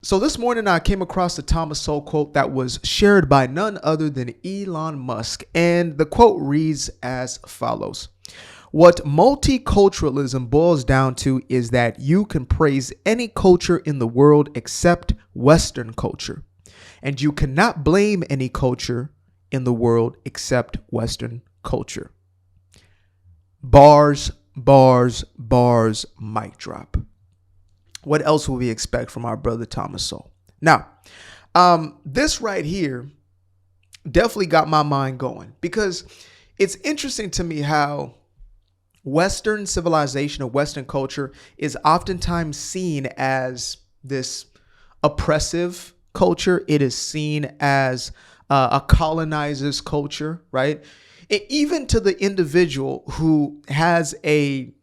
So this morning I came across the Thomas Sowell quote that was shared by none other than Elon Musk. And the quote reads as follows. What multiculturalism boils down to is that you can praise any culture in the world except Western culture. And you cannot blame any culture in the world except Western culture. Bars, bars, bars, mic drop. What else will we expect from our brother Thomas Sowell? Now, this right here definitely got my mind going because it's interesting to me how Western civilization or Western culture is oftentimes seen as this oppressive culture. It is seen as a colonizer's culture, right? Even to the individual who has an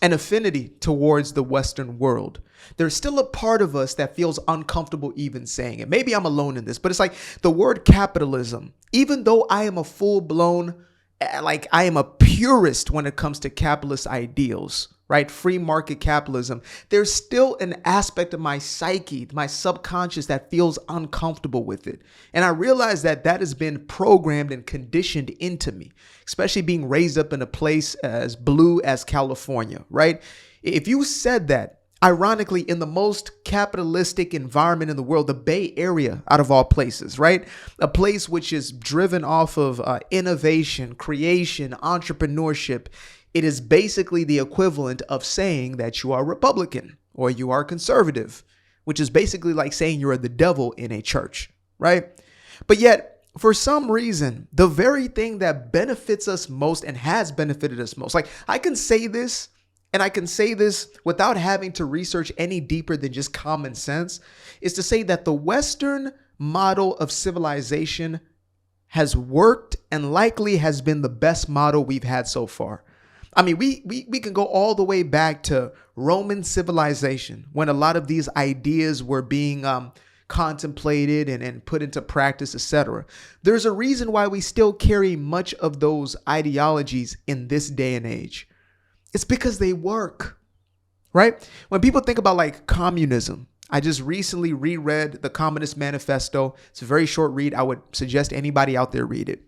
affinity towards the Western world, there's still a part of us that feels uncomfortable even saying it. Maybe I'm alone in this, but it's like the word capitalism, even though I am a full-blown, I am a purist when it comes to capitalist ideals, right? Free market capitalism. There's still an aspect of my psyche, my subconscious that feels uncomfortable with it. And I realize that has been programmed and conditioned into me, especially being raised up in a place as blue as California, right? If you said that, ironically, in the most capitalistic environment in the world, the Bay Area, out of all places, right? A place which is driven off of innovation, creation, entrepreneurship. It is basically the equivalent of saying that you are Republican or you are conservative, which is basically like saying you're the devil in a church, right? But yet, for some reason, the very thing that benefits us most and has benefited us most, like I can say this, and I can say this without having to research any deeper than just common sense, is to say that the Western model of civilization has worked and likely has been the best model we've had so far. I mean, we can go all the way back to Roman civilization when a lot of these ideas were being contemplated and put into practice, etc. There's a reason why we still carry much of those ideologies in this day and age. It's because they work, right? When people think about like communism, I just recently reread the Communist Manifesto. It's a very short read. I would suggest anybody out there read it.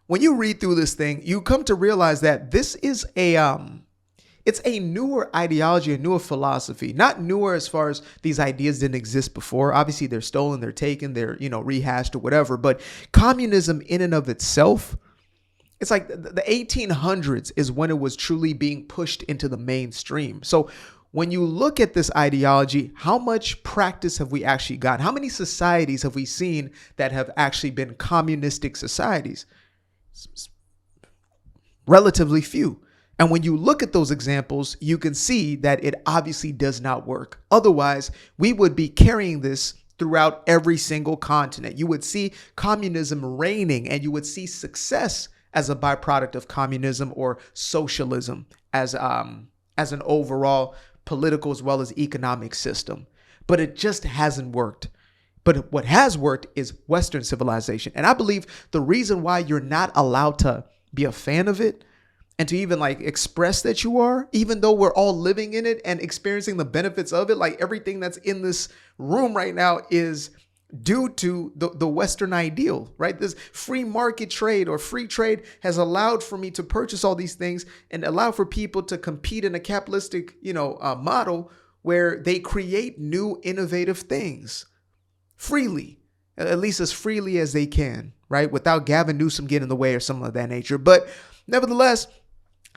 When you read through this thing, you come to realize that this is it's a newer ideology, a newer philosophy. Not newer as far as these ideas didn't exist before. Obviously, they're stolen, they're taken, they're rehashed or whatever. But communism in and of itself, it's like the 1800s is when it was truly being pushed into the mainstream. So when you look at this ideology, how much practice have we actually got? How many societies have we seen that have actually been communistic societies? Relatively few. And when you look at those examples, you can see that it obviously does not work. Otherwise, we would be carrying this throughout every single continent. You would see communism reigning and you would see success as a byproduct of communism or socialism as an overall political as well as economic system. But it just hasn't worked. But what has worked is Western civilization. And I believe the reason why you're not allowed to be a fan of it and to even like express that you are, even though we're all living in it and experiencing the benefits of it, like everything that's in this room right now is due to the Western ideal, right? This free market trade or free trade has allowed for me to purchase all these things and allow for people to compete in a capitalistic, model where they create new innovative things freely, at least as freely as they can, right? Without Gavin Newsom getting in the way or something of that nature. But nevertheless,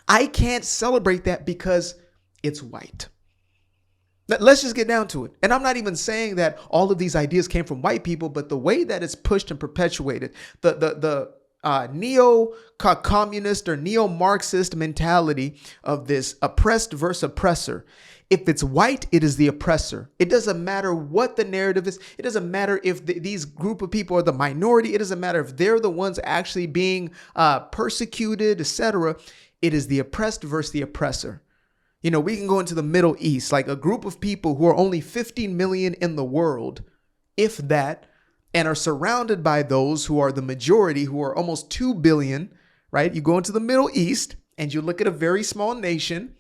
I can't celebrate that because it's white. Let's just get down to it. And I'm not even saying that all of these ideas came from white people, but the way that it's pushed and perpetuated, the neo-communist or neo-Marxist mentality of this oppressed versus oppressor. If it's white, it is the oppressor. It doesn't matter what the narrative is. It doesn't matter if these group of people are the minority. It doesn't matter if they're the ones actually being persecuted, etc. It is the oppressed versus the oppressor. We can go into the Middle East, like a group of people who are only 15 million in the world, if that, and are surrounded by those who are the majority, who are almost 2 billion, right? You go into the Middle East and you look at a very small nation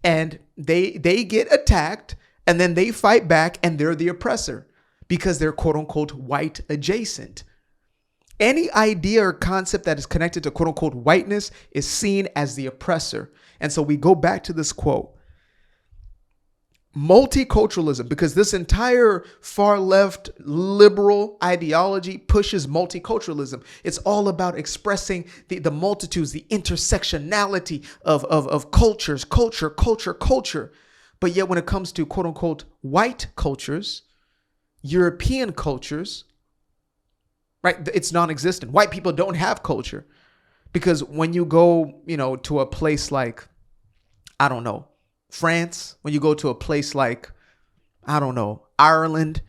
and they get attacked And then they fight back and they're the oppressor because they're quote unquote white adjacent. Any idea or concept that is connected to quote unquote whiteness is seen as the oppressor. And so we go back to this quote. Multiculturalism, because this entire far left liberal ideology pushes multiculturalism. It's all about expressing the multitudes, the intersectionality of cultures, culture. But yet when it comes to quote unquote white cultures, European cultures, right, it's non-existent. White people don't have culture, because when you go, to a place like, I don't know, France, when you go to a place like, I don't know, Ireland,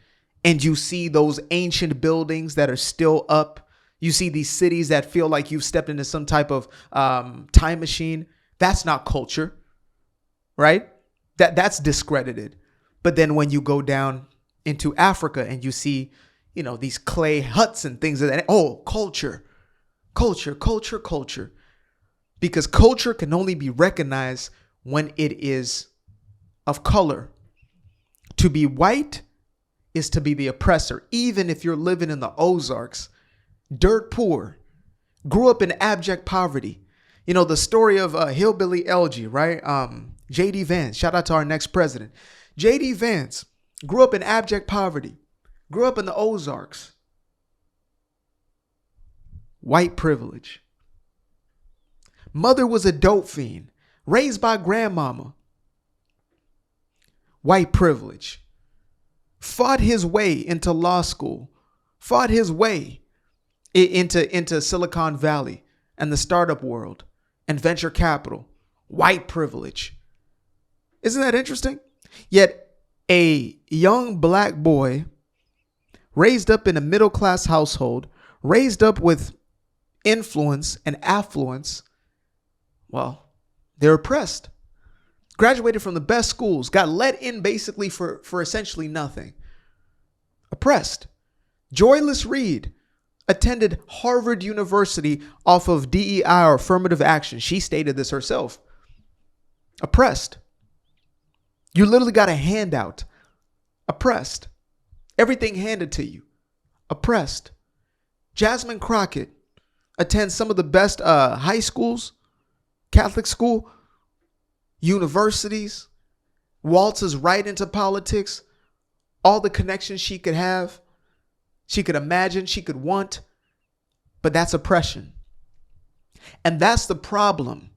and you see those ancient buildings that are still up, you see these cities that feel like you've stepped into some type of time machine. That's not culture, right? That's discredited. But then when you go down into Africa and you see, these clay huts and things like that, oh, culture. Because culture can only be recognized when it is of color. To be white is to be the oppressor. Even if you're living in the Ozarks, dirt poor, grew up in abject poverty. The story of Hillbilly LG, right? J.D. Vance, shout out to our next president. J.D. Vance grew up in abject poverty, grew up in the Ozarks. White privilege. Mother was a dope fiend, raised by grandmama. White privilege. Fought his way into law school. Fought his way into Silicon Valley and the startup world and venture capital. White privilege. Isn't that interesting? Yet a young black boy raised up in a middle-class household, raised up with influence and affluence, well, they're oppressed. Graduated from the best schools, got let in basically for essentially nothing. Oppressed. Joyless Reed attended Harvard University off of DEI or affirmative action. She stated this herself. Oppressed. You literally got a handout. Oppressed. Everything handed to you. Oppressed. Jasmine Crockett attends some of the best high schools, Catholic school, universities, waltzes right into politics, all the connections she could have, she could imagine, she could want, but that's oppression. And that's the problem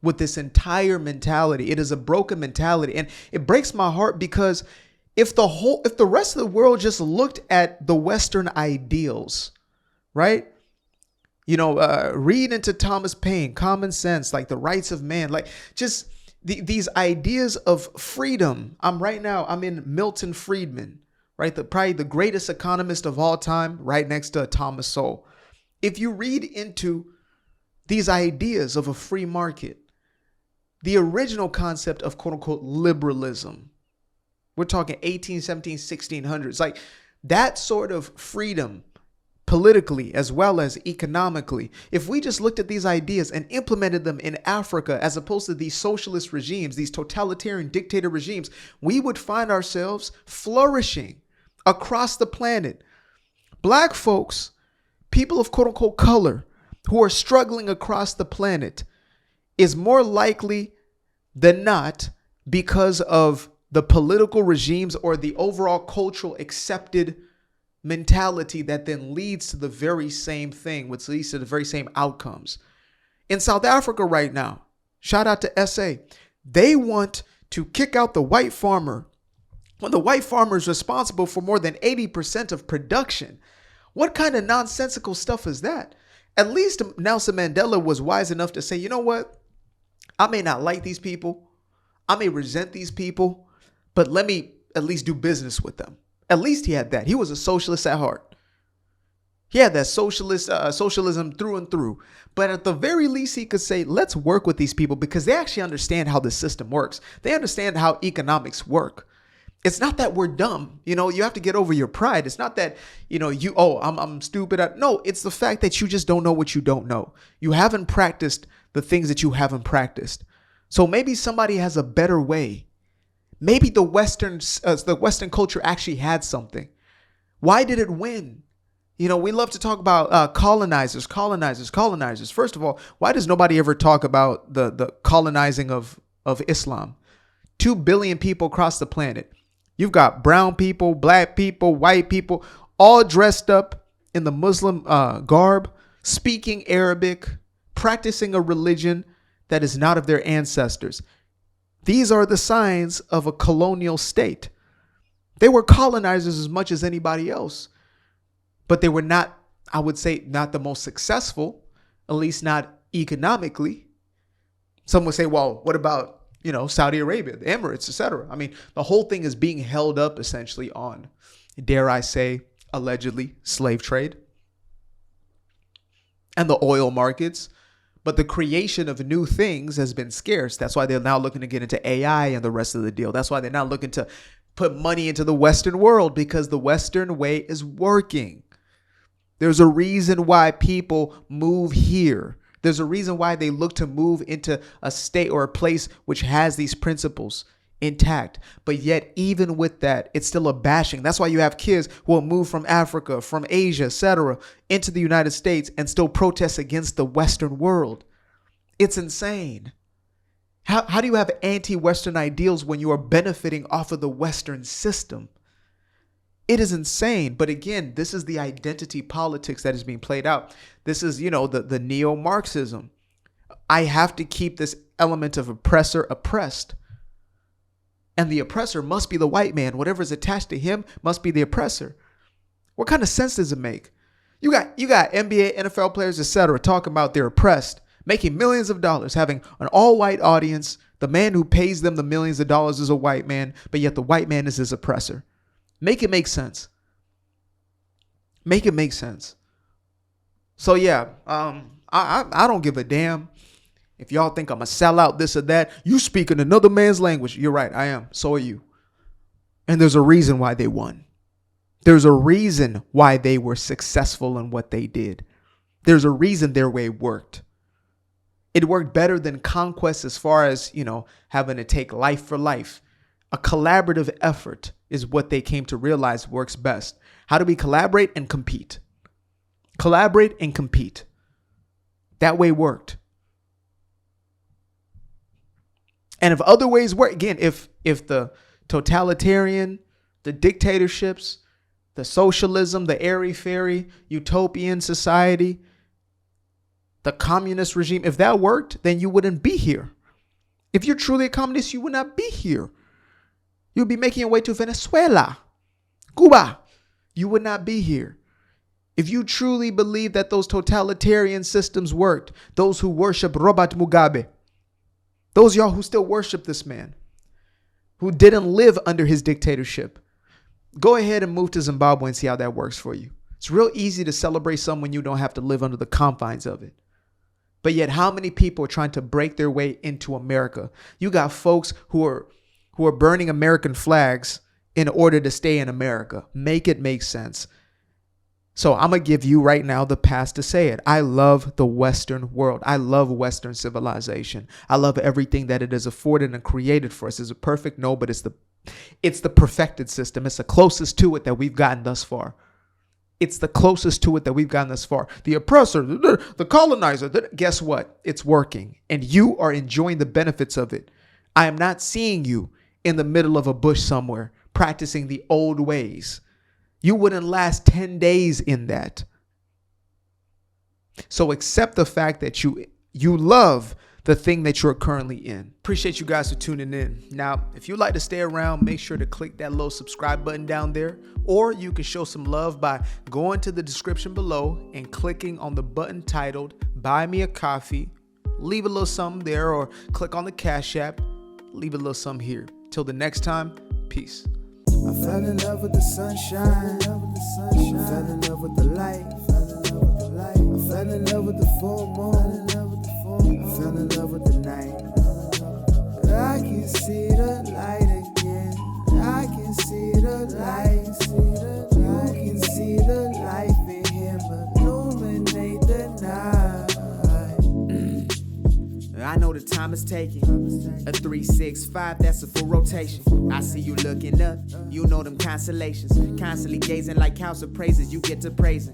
with this entire mentality. It is a broken mentality, and it breaks my heart because if the rest of the world just looked at the Western ideals, right? Read into Thomas Paine, Common Sense, like the rights of man, like just these ideas of freedom. I'm in Milton Friedman, right? Probably the greatest economist of all time, right next to Thomas Sowell. If you read into these ideas of a free market, the original concept of quote unquote liberalism, we're talking 18, 17, 1600s, like that sort of freedom, politically as well as economically. If we just looked at these ideas and implemented them in Africa, as opposed to these socialist regimes, these totalitarian dictator regimes, we would find ourselves flourishing across the planet. Black folks, people of quote unquote color who are struggling across the planet is more likely than not, because of the political regimes or the overall cultural accepted mentality that then leads to the very same thing, which leads to the very same outcomes. In South Africa right now, shout out to SA, they want to kick out the white farmer when the white farmer is responsible for more than 80% of production. What kind of nonsensical stuff is that? At least Nelson Mandela was wise enough to say, you know what? I may not like these people. I may resent these people, but let me at least do business with them. At least he had that. He was a socialist at heart. He had that socialism through and through. But at the very least, he could say, let's work with these people because they actually understand how the system works. They understand how economics work. It's not that we're dumb. You have to get over your pride. It's not that, I'm stupid. No, it's the fact that you just don't know what you don't know. You haven't practiced the things that you haven't practiced. So maybe somebody has a better way. Maybe the Western culture actually had something. Why did it win? You know, we love to talk about colonizers. First of all, why does nobody ever talk about the colonizing of Islam? 2 billion people across the planet. You've got brown people, black people, white people, all dressed up in the Muslim garb, speaking Arabic, practicing a religion that is not of their ancestors. These are the signs of a colonial state. They were colonizers as much as anybody else, but they were not, I would say, not the most successful, at least not economically. Some would say, well, what about, Saudi Arabia, the Emirates, etc.? I mean, the whole thing is being held up essentially on, dare I say, allegedly slave trade and the oil markets. But the creation of new things has been scarce. That's why they're now looking to get into AI and the rest of the deal. That's why they're now looking to put money into the Western world, because the Western way is working. There's a reason why people move here. There's a reason why they look to move into a state or a place which has these principles intact. But yet, even with that, it's still a bashing. That's why you have kids who will move from Africa, from Asia, etc., into the United States and still protest against the Western world. It's insane. How do you have anti-Western ideals when you are benefiting off of the Western system? It is insane. But again, this is the identity politics that is being played out. This is, the neo-Marxism. I have to keep this element of oppressor oppressed. And the oppressor must be the white man. Whatever is attached to him must be the oppressor. What kind of sense does it make? You got NBA, NFL players, etc., talking about they're oppressed, making millions of dollars, having an all-white audience. The man who pays them the millions of dollars is a white man, but yet the white man is his oppressor. Make it make sense. Make it make sense. So yeah, I don't give a damn if y'all think I'm a sellout, this or that. You speak in another man's language. You're right, I am. So are you. And there's a reason why they won. There's a reason why they were successful in what they did. There's a reason their way worked. It worked better than conquest as far as, having to take life for life. A collaborative effort is what they came to realize works best. How do we collaborate and compete? Collaborate and compete. That way worked. And if other ways work, again, if the totalitarian, the dictatorships, the socialism, the airy-fairy, utopian society, the communist regime, if that worked, then you wouldn't be here. If you're truly a communist, you would not be here. You'd be making your way to Venezuela, Cuba. You would not be here. If you truly believe that those totalitarian systems worked, those who worship Robert Mugabe, those of y'all who still worship this man, who didn't live under his dictatorship, go ahead and move to Zimbabwe and see how that works for you. It's real easy to celebrate someone you don't have to live under the confines of it. But yet, how many people are trying to break their way into America? You got folks who are burning American flags in order to stay in America. Make it make sense. So I'm going to give you right now the pass to say it. I love the Western world. I love Western civilization. I love everything that it has afforded and created for us. Is it perfect? No, but it's the perfected system. It's the closest to it that we've gotten thus far. It's the closest to it that we've gotten thus far. The oppressor, the colonizer, guess what? It's working, and you are enjoying the benefits of it. I am not seeing you in the middle of a bush somewhere practicing the old ways. You wouldn't last 10 days in that. So accept the fact that you love the thing that you're currently in. Appreciate you guys for tuning in. Now, if you'd like to stay around, make sure to click that little subscribe button down there, or you can show some love by going to the description below and clicking on the button titled Buy Me a Coffee. Leave a little something there, or click on the Cash App. Leave a little something here. Till the next time, peace. I fell in love with the sunshine. I fell in love with the light. I fell in love with the full moon. I fell in love with the night. But I can see the light again. I can see the light. You can see the life in him illuminate the night. I know the time time is taking. A 3-6-5, that's a full rotation. I see you looking up, you know them constellations. Constantly gazing like house of praises, you get to praising.